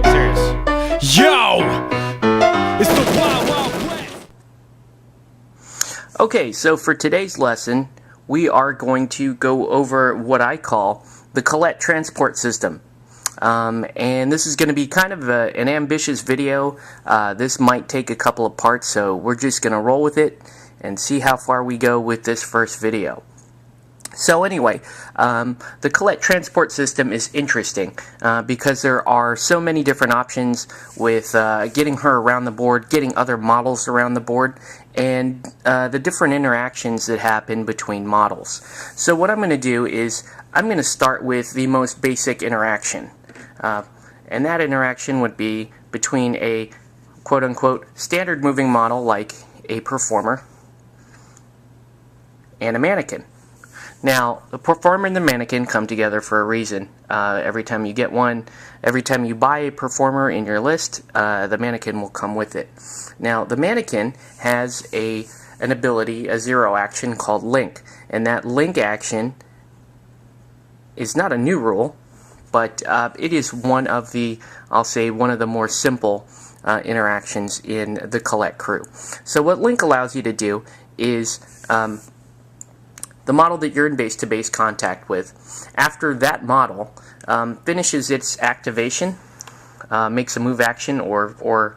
being serious. Yo! It's the Wild Wild West! Okay, so for today's lesson, we are going to go over what I call the Collette transport system. And this is going to be kind of an ambitious video. This might take a couple of parts, so we're just going to roll with it and see how far we go with this first video. So anyway, the Collette transport system is interesting because there are so many different options with getting her around the board, getting other models around the board, and the different interactions that happen between models. So what I'm going to do is I'm going to start with the most basic interaction. And that interaction would be between a quote-unquote standard moving model like a performer and a mannequin. Now, the performer and the mannequin come together for a reason. Every time you get one, every time you buy a performer in your list, the mannequin will come with it. Now, the mannequin has an ability, a zero action called link, and that link action is not a new rule, but it is one of the, I'll say, one of the more simple interactions in the Collette Crew. So what link allows you to do is the model that you're in base-to-base contact with, after that model finishes its activation, makes a move action, or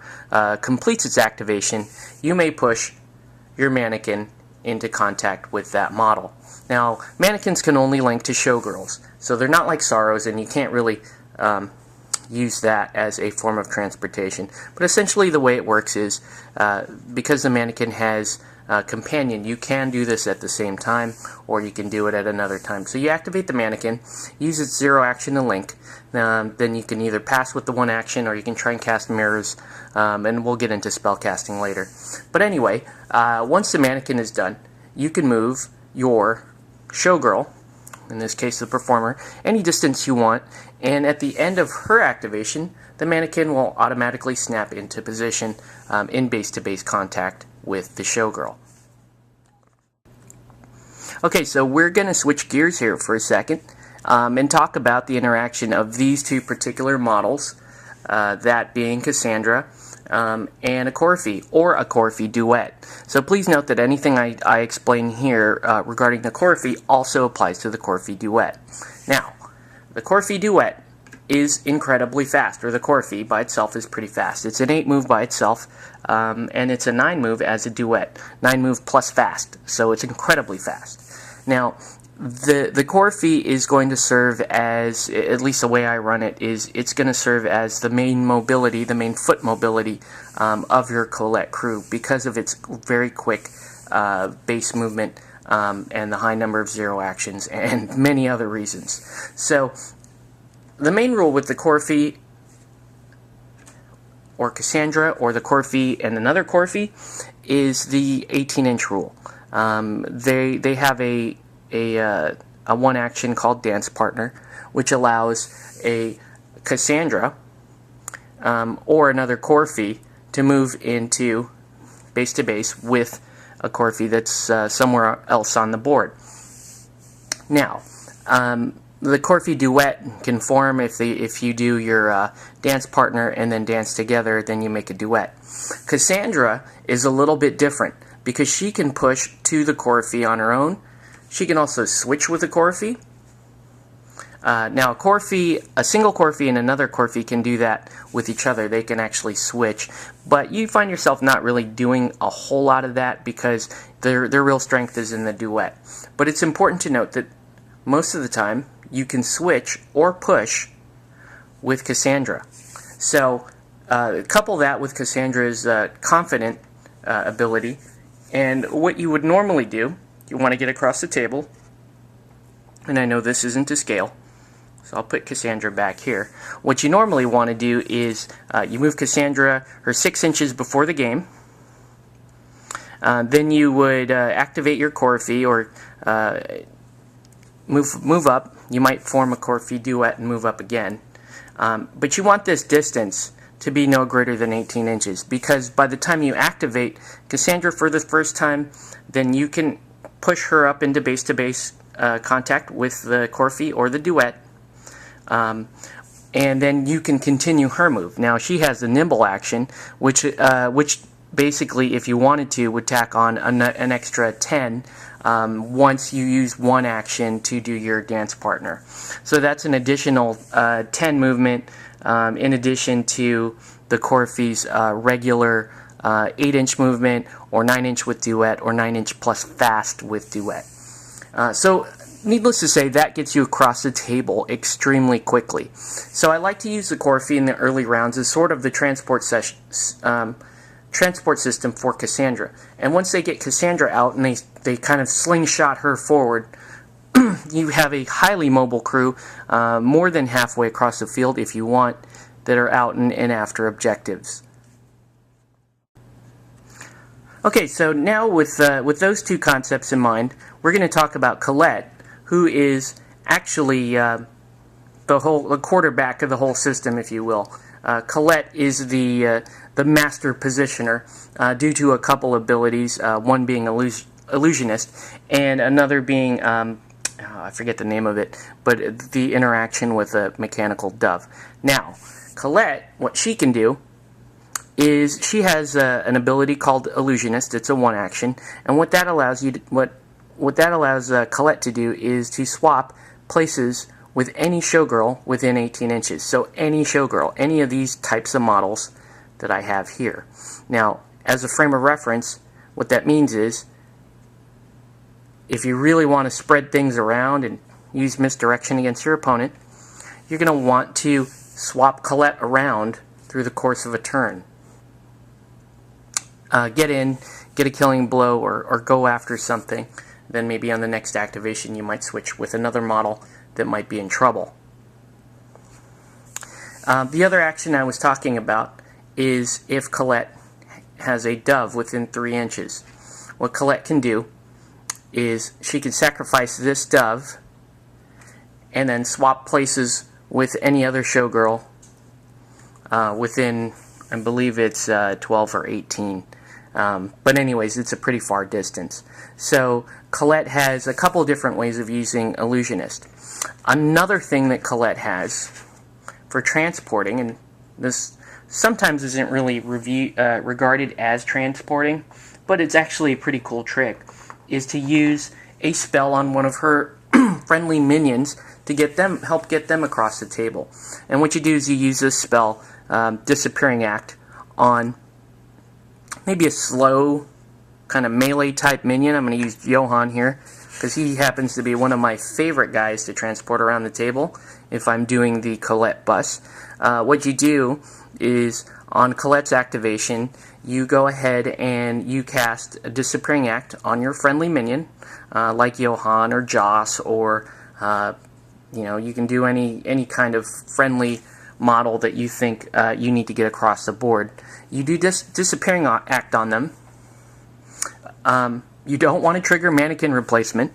completes its activation, you may push your mannequin into contact with that model. Now, mannequins can only link to showgirls, so they're not like sorrows, and you can't really use that as a form of transportation. But essentially the way it works is, because the mannequin has companion, you can do this at the same time, or you can do it at another time. So you activate the mannequin, use its zero action to link, then you can either pass with the one action, or you can try and cast mirrors, and we'll get into spell casting later. But anyway, once the mannequin is done, you can move your showgirl, in this case the performer, any distance you want, and at the end of her activation, the mannequin will automatically snap into position in base-to-base contact with the showgirl. Okay, so we're going to switch gears here for a second and talk about the interaction of these two particular models, that being Cassandra and a Coryphee, or a Coryphee duet. So please note that anything I explain here regarding the Coryphee also applies to the Coryphee duet. Now, the Coryphee duet is incredibly fast, or the Coryphee by itself is pretty fast. It's an 8 move by itself, and it's a 9 move as a duet. 9 move plus fast, so it's incredibly fast. Now, the Coryphee is going to serve as, at least the way I run it, is it's going to serve as the main mobility, the main foot mobility of your Collette Crew because of its very quick base movement and the high number of zero actions and many other reasons. So, the main rule with the Coryphee or Cassandra, or the Coryphee and another Coryphee, is the 18-inch rule. They have a one action called Dance Partner, which allows a Cassandra or another Coryphee to move into base-to-base with a Coryphee that's somewhere else on the board. Now, the Coryphee duet can form if you do your dance partner and then dance together, then you make a duet. Cassandra is a little bit different because she can push to the Coryphee on her own. She can also switch with a Coryphee. Now, a single Coryphee and another Coryphee can do that with each other. They can actually switch, but you find yourself not really doing a whole lot of that because their real strength is in the duet. But it's important to note that most of the time you can switch or push with Cassandra. So couple that with Cassandra's confident ability, and what you would normally do, you want to get across the table, and I know this isn't to scale, so I'll put Cassandra back here. What you normally want to do is you move Cassandra her 6 inches before the game, then you would activate your Coryphee, or move up. You might form a Coryphee duet and move up again. But you want this distance to be no greater than 18 inches because by the time you activate Cassandra for the first time, then you can push her up into base-to-base contact with the Coryphee or the duet. and then you can continue her move. Now she has the nimble action, which basically, if you wanted to, would tack on an extra 10 once you use one action to do your dance partner. So that's an additional 10 movement in addition to the Coryphee's regular 8-inch movement, or 9-inch with duet, or 9-inch plus fast with duet. So needless to say, that gets you across the table extremely quickly. So I like to use the Coryphee in the early rounds as sort of the transport system for Cassandra. And once they get Cassandra out and they kind of slingshot her forward, you have a highly mobile crew, more than halfway across the field if you want, that are out and after objectives. Okay, so now with those two concepts in mind, we're going to talk about Colette, who is actually the quarterback of the whole system, if you will. Colette is the master positioner due to a couple abilities, one being illusionist, and another being I forget the name of it, but the interaction with a mechanical dove. Now, Colette, what she can do is she has an ability called illusionist. It's a one action, and what that allows Colette to do is to swap places with any showgirl within 18 inches. So any showgirl, any of these types of models that I have here. Now, as a frame of reference, what that means is if you really want to spread things around and use misdirection against your opponent, you're going to want to swap Colette around through the course of a turn. Get in, get a killing blow, or go after something. Then maybe on the next activation you might switch with another model that might be in trouble. The other action I was talking about is if Colette has a dove within 3 inches. What Colette can do is she can sacrifice this dove and then swap places with any other showgirl within, I believe it's 12 or 18. But anyways, it's a pretty far distance. So Colette has a couple different ways of using illusionist. Another thing that Colette has for transporting, and this sometimes isn't really regarded as transporting, but it's actually a pretty cool trick, is to use a spell on one of her friendly minions to help get them across the table. And what you do is you use this spell, Disappearing Act, on maybe a slow kind of melee type minion. I'm going to use Johann here because he happens to be one of my favorite guys to transport around the table if I'm doing the Colette bus. What you do is on Colette's activation, you go ahead and you cast a Disappearing Act on your friendly minion, like Johann or Joss, or you can do any kind of friendly model that you think you need to get across the board. You do Disappearing Act on them. You don't want to trigger Mannequin replacement,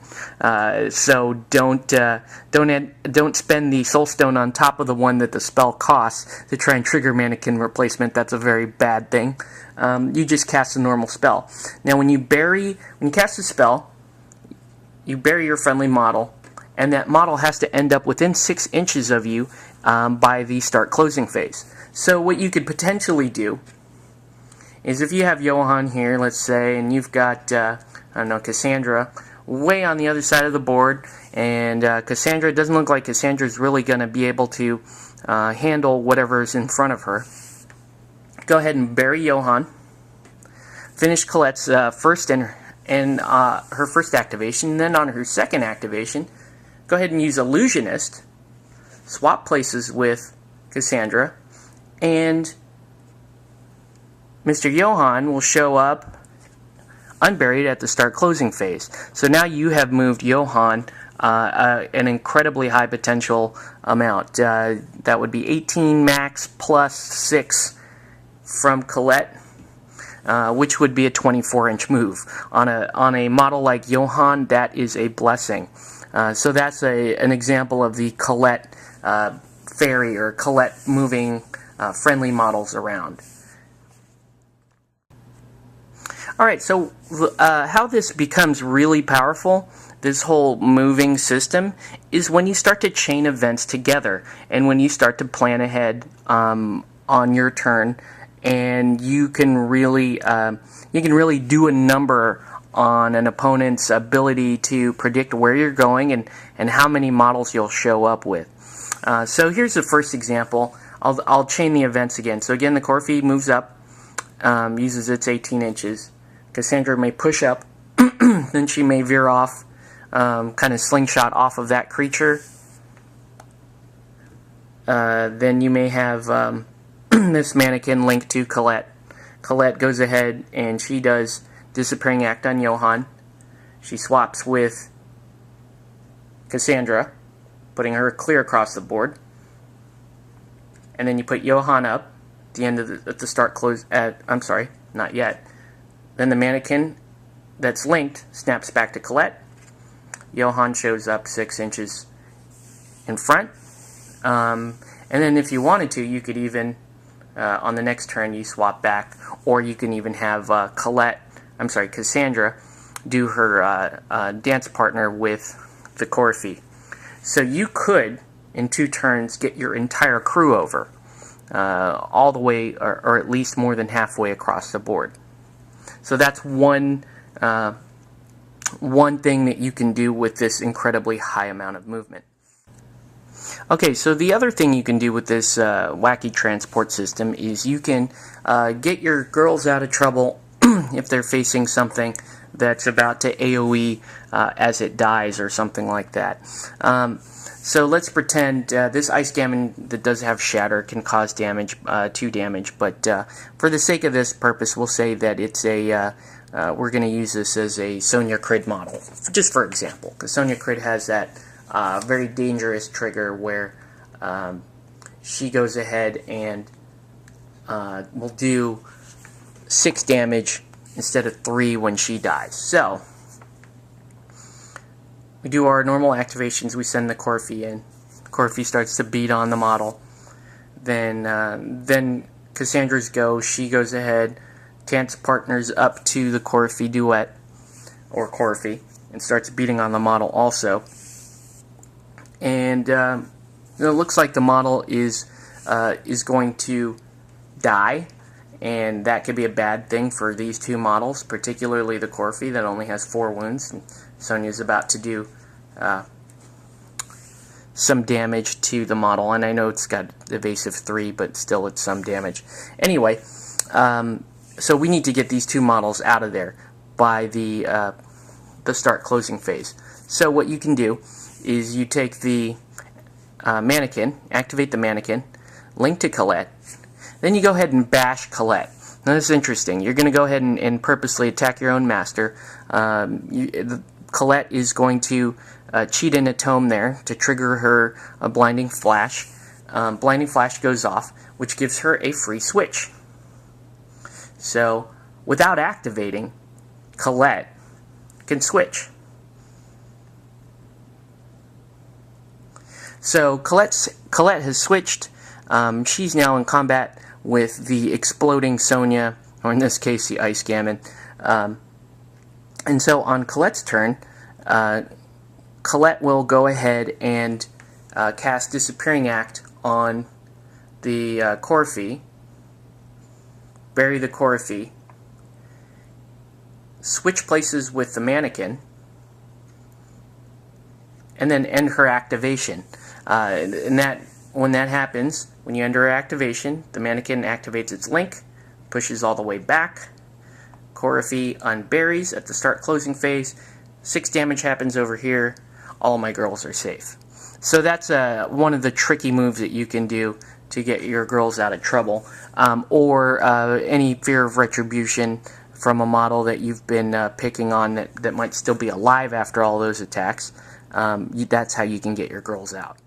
so don't spend the Soul Stone on top of the one that the spell costs to try and trigger Mannequin replacement. That's a very bad thing. You just cast a normal spell. Now, when you cast a spell, you bury your friendly model, and that model has to end up within 6 inches of you by the start closing phase. So what you could potentially do is if you have Johann here, let's say, and you've got Cassandra way on the other side of the board, and Cassandra, it doesn't look like Cassandra's really going to be able to handle whatever's in front of her. Go ahead and bury Johann. Finish Colette's first and her first activation. And then on her second activation, go ahead and use Illusionist. Swap places with Cassandra, and Mr. Johann will show up unburied at the start closing phase. So now you have moved Johann an incredibly high potential amount. That would be 18 max plus 6 from Colette, which would be a 24-inch move. On a model like Johann, that is a blessing. So that's an example of the Colette fairy, or Colette moving friendly models around. Alright, so how this becomes really powerful this whole moving system is when you start to chain events together, and when you start to plan ahead on your turn, and you can really do a number on an opponent's ability to predict where you're going and how many models you'll show up with. So here's the first example. I'll chain the events again. So again, the Coryphee moves up, uses its 18 inches. Cassandra may push up, then she may veer off, kind of slingshot off of that creature. Then you may have this mannequin linked to Colette. Colette goes ahead and she does Disappearing Act on Johann. She swaps with Cassandra, putting her clear across the board. And then you put Johann up at the end of at the start close. I'm sorry, not yet. Then the mannequin that's linked snaps back to Colette. Johann shows up 6 inches in front. And then if you wanted to, you could even on the next turn you swap back, or you can even have Cassandra do her dance partner with the Coryphee. So you could, in 2 turns, get your entire crew over, all the way, or at least more than halfway across the board. So that's one thing that you can do with this incredibly high amount of movement. Okay, so the other thing you can do with this wacky transport system is you can get your girls out of trouble if they're facing something that's about to AoE as it dies or something like that. So let's pretend this Ice Gammon that does have Shatter can cause damage, 2 damage, but for the sake of this purpose, we'll say that it's a, we're going to use this as a Sonya Crid model, just for example, because Sonya Crid has that very dangerous trigger where she goes ahead and will do 6 damage instead of 3 when she dies. So we do our normal activations. We send the Coryphee in. Coryphee starts to beat on the model. Then Cassandra's go. She goes ahead, dance partners up to the Coryphee duet or Coryphee, and starts beating on the model also. And it looks like the model is going to die, and that could be a bad thing for these 2 models, particularly the Coryphee that only has 4 wounds. And Sonya's about to do some damage to the model, and I know it's got evasive 3, but still it's some damage. Anyway, so we need to get these 2 models out of there by the start closing phase. So what you can do is you take the mannequin, activate the mannequin, link to Colette, then you go ahead and bash Colette. Now this is interesting. You're going to go ahead and purposely attack your own master. Colette is going to cheat in a tome there to trigger her a Blinding Flash. Blinding Flash goes off, which gives her a free switch. So without activating, Colette can switch. So Colette has switched. She's now in combat with the exploding Sonya, or in this case the Ice Gammon. And so on Colette's turn, Colette will go ahead and cast Disappearing Act on the Coryphee, bury the Coryphee, switch places with the mannequin, and then end her activation. And when that happens, when you end her activation, the mannequin activates its link, pushes all the way back. Coryphee unburies at the start closing phase. 6 damage happens over here. All my girls are safe. So that's one of the tricky moves that you can do to get your girls out of trouble, or any fear of retribution from a model that you've been picking on that might still be alive after all those attacks. That's how you can get your girls out.